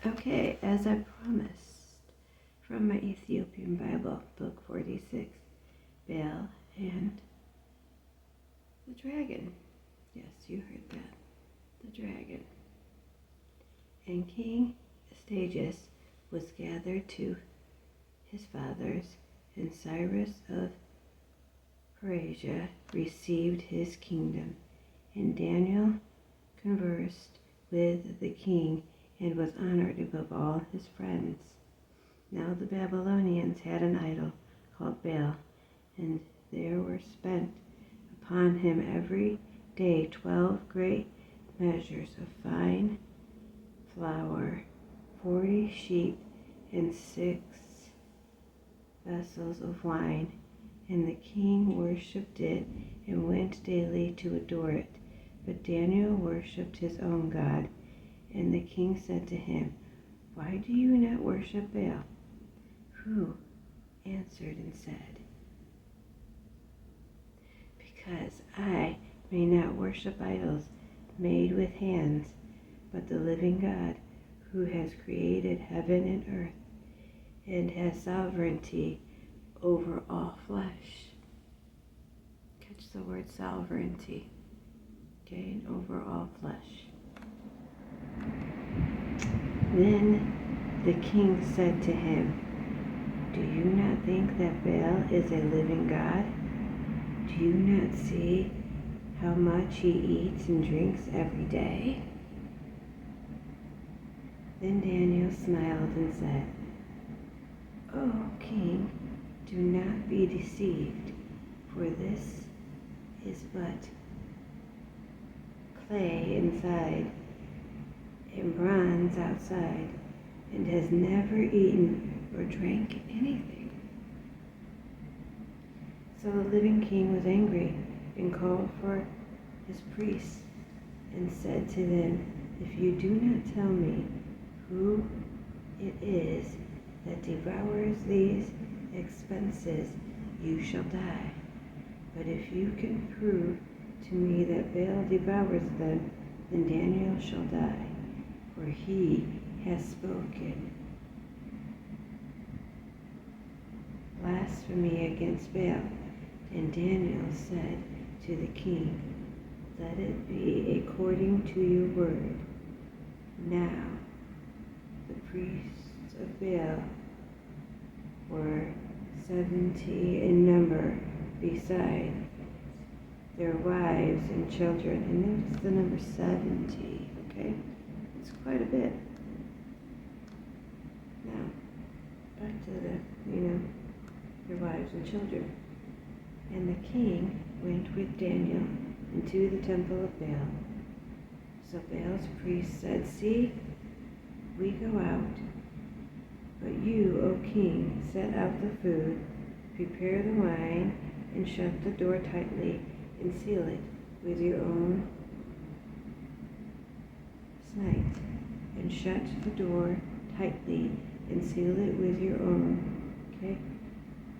Okay, as I promised, from my Ethiopian Bible, Book 46, Baal and the Dragon. Yes, you heard that. The dragon. And King Astyages was gathered to his fathers, and Cyrus of Persia received his kingdom. And Daniel conversed with the king and was honored above all his friends. Now the Babylonians had an idol called Baal, and there were spent upon him every day 12 great measures of fine flour, 40 sheep, and 6 vessels of wine. And the king worshipped it and went daily to adore it. But Daniel worshipped his own God. And the king said to him, "Why do you not worship Baal?" Who answered and said, "Because I may not worship idols made with hands, but the living God, who has created heaven and earth, and has sovereignty over all flesh." Catch the word sovereignty. Okay, and over all flesh. Then the king said to him, "Do you not think that Baal is a living God? Do you not see how much he eats and drinks every day?" Then Daniel smiled and said, "O king, do not be deceived, for this is but clay inside and bronze outside, and has never eaten or drank anything." So the living king was angry and called for his priests and said to them, "If you do not tell me who it is that devours these expenses, you shall die. But if you can prove to me that Baal devours them, then Daniel shall die, for he has spoken blasphemy against Baal." And Daniel said to the king, "Let it be according to your word." Now the priests of Baal were 70 in number, beside their wives and children. And notice the number 70, okay? It's quite a bit. Now, back to their wives and children. And the king went with Daniel into the temple of Baal. So Baal's priests said, "See, we go out, but you, O king, set out the food, prepare the wine, and shut the door tightly, and seal it with your own snite, and shut the door tightly, and seal it with your own." Okay?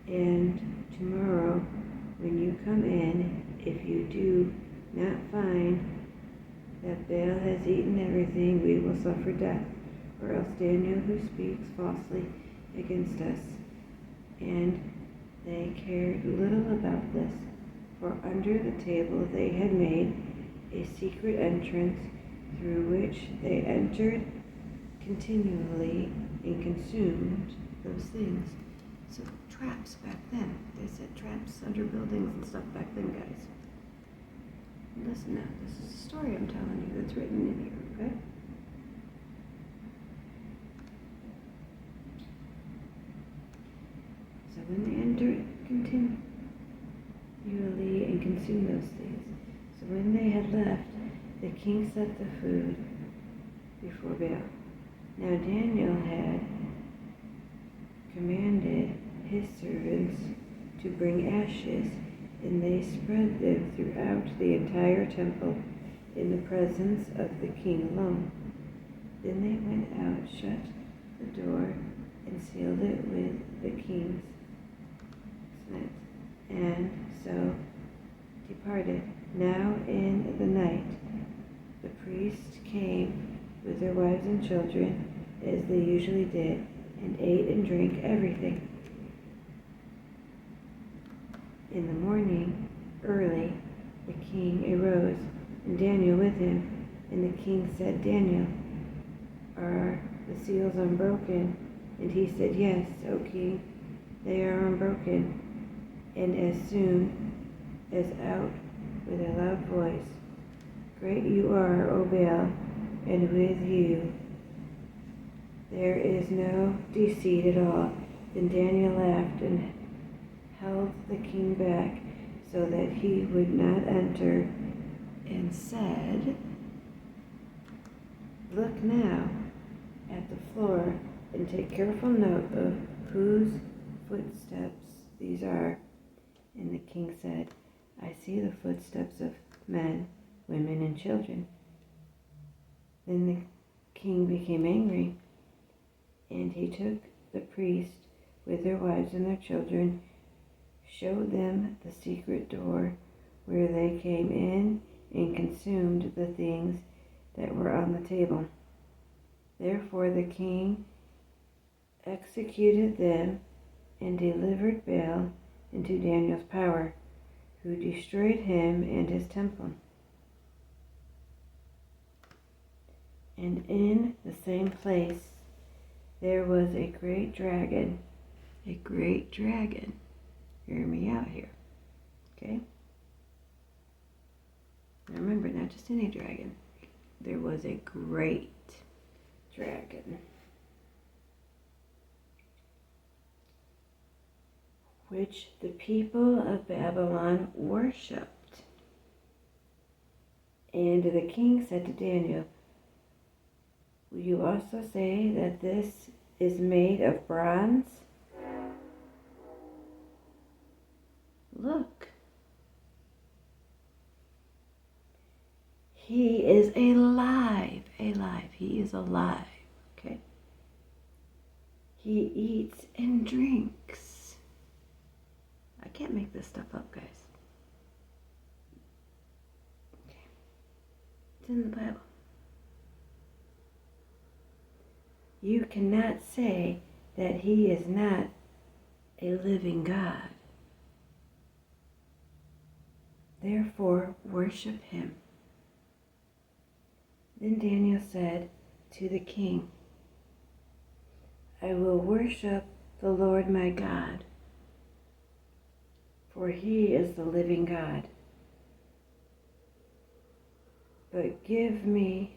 "And tomorrow, when you come in, if you do not find that Baal has eaten everything, we will suffer death, or else Daniel, who speaks falsely against us." And they cared little about this, for under the table they had made a secret entrance through which they entered continually and consumed those things. So traps back then. They set traps under buildings and stuff back then, guys. Listen now, this is a story I'm telling you that's written in here, okay? So when they entered continually and consumed those things. So when they had left, the king set the food before Baal. Now Daniel had commanded his servants to bring ashes, and they spread them throughout the entire temple in the presence of the king alone. Then they went out, shut the door, and sealed it with the king's signet, and so departed. Now in the night the priests came with their wives and children, as they usually did, and ate and drank everything. In the morning, early, the king arose, and Daniel with him. And the king said, Daniel, are the seals unbroken? And he said, Yes, O king, they are unbroken. And as soon as out with a loud voice, Great you are, O Baal, and with you there is no deceit at all. Then Daniel laughed and held the king back so that he would not enter, and said, Look now at the floor and take careful note of whose footsteps these are. And the king said, I see the footsteps of men, women, and children. Then the king became angry, and he took the priests with their wives and their children, showed them the secret door where they came in, and consumed the things that were on the table. Therefore the king executed them and delivered Baal into Daniel's power, who destroyed him and his temple. And in the same place there was a great dragon. A great dragon. Hear me out here. Okay? Now remember, not just any dragon. There was a great dragon, which the people of Babylon worshipped. And the king said to Daniel, Will you also say that this is made of bronze? Look, he is alive, he is alive, okay? He eats and drinks. I can't make this stuff up, guys. Okay. It's in the Bible. You cannot say that he is not a living God. Therefore, worship him. Then Daniel said to the king, I will worship the Lord my God, for he is the living God. But give me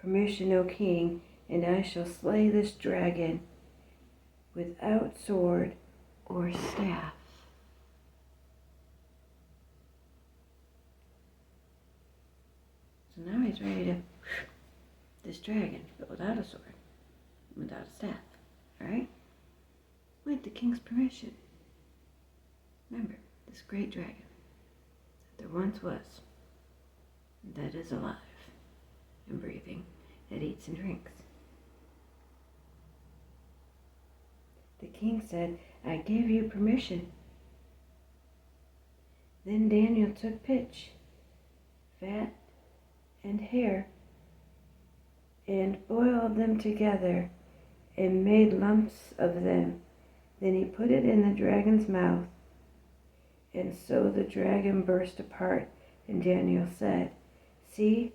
permission, O king, and I shall slay this dragon without sword or staff. So now he's ready to this dragon, but without a sword, without a staff, alright? With the king's permission. Remember, this great dragon that there once was, that is alive and breathing, that eats and drinks. The king said, I give you permission. Then Daniel took pitch, fat, and hair, and boiled them together, and made lumps of them. Then he put it in the dragon's mouth, and so the dragon burst apart. And Daniel said, See,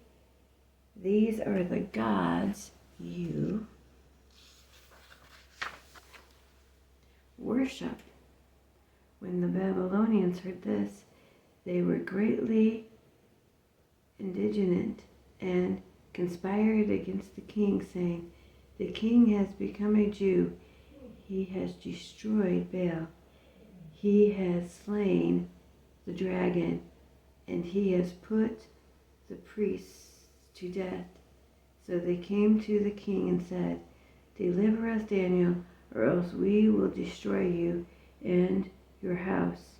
these are the gods you worship. When the Babylonians heard this, they were greatly indignant and conspired against the king, saying, The king has become a Jew. He has destroyed Baal. He has slain the dragon, and he has put the priests to death. So they came to the king and said, Deliver us, Daniel, or else we will destroy you and your house.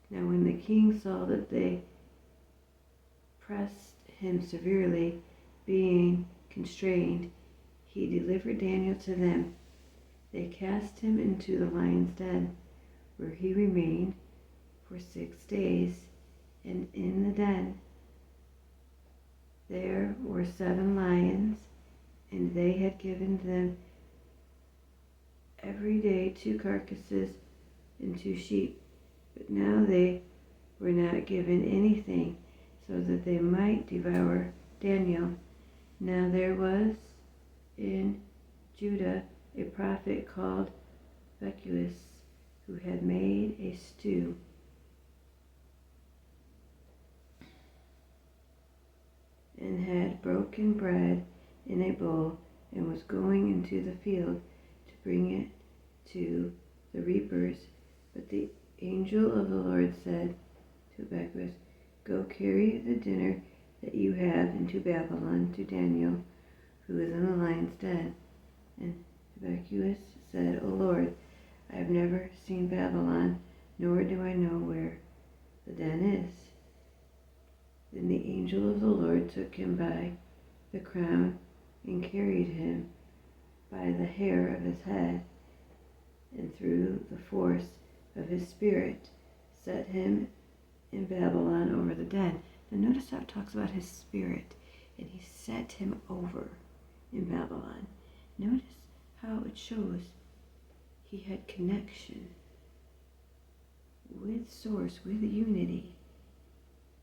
Now when the king saw that they pressed him severely, being constrained, he delivered Daniel to them. They cast him into the lion's den, where he remained for 6 days. And in the den there were 7 lions, and they had given them every day 2 carcasses and 2 sheep. But now they were not given anything, so that they might devour Daniel. Now there was in Judah a prophet called Ethiopian, who had made a stew and had broken bread in a bowl, and was going into the field to bring it to the reapers. But the angel of the Lord said to Ethiopian, Go carry the dinner that you have into Babylon to Daniel, who is in the lion's den. And Ethiopian said, O Lord, I have never seen Babylon, nor do I know where the den is. Then the angel of the Lord took him by the crown and carried him by the hair of his head, and through the force of his spirit set him in Babylon over the den. Now notice how it talks about his spirit, and he set him over in Babylon. Notice how it shows he had connection with source, with unity,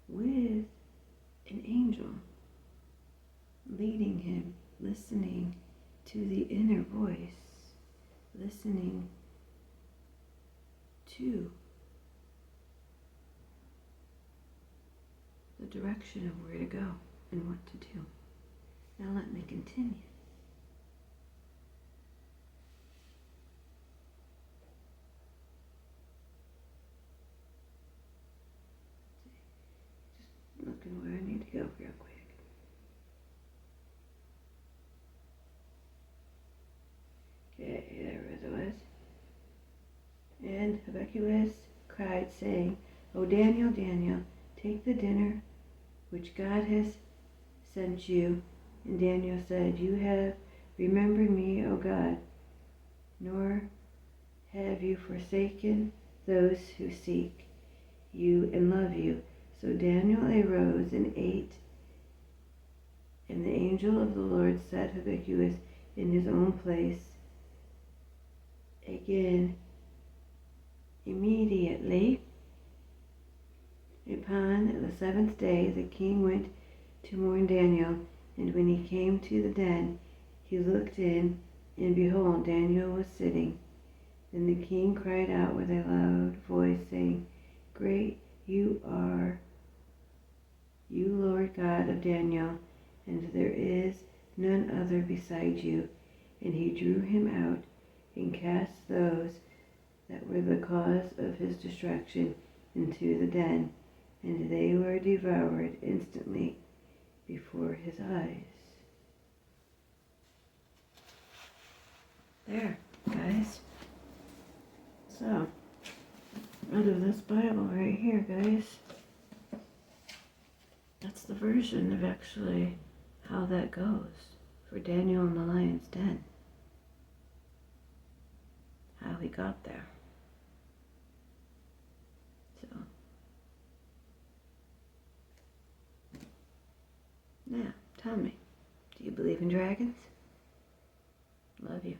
with an angel leading him, listening to the inner voice, listening to the direction of where to go and what to do. Now let me continue. Just looking where I need to go real quick. Okay, there it was. And Ethiopian cried, saying, O Daniel, Daniel, take the dinner which God has sent you. And Daniel said, You have remembered me, O God, nor have you forsaken those who seek you and love you. So Daniel arose and ate, and the angel of the Lord set Ethiopian in his own place. Again, immediately upon the 7th day, the king went to mourn Daniel, and when he came to the den, he looked in, and behold, Daniel was sitting. Then the king cried out with a loud voice, saying, Great you are, you Lord God of Daniel, and there is none other beside you. And he drew him out and cast those that were the cause of his destruction into the den, and they were devoured instantly before his eyes. There, guys. So, out of this Bible right here, guys, that's the version of actually how that goes for Daniel in the lion's den. How he got there. So, now, tell me, do you believe in dragons? Love you.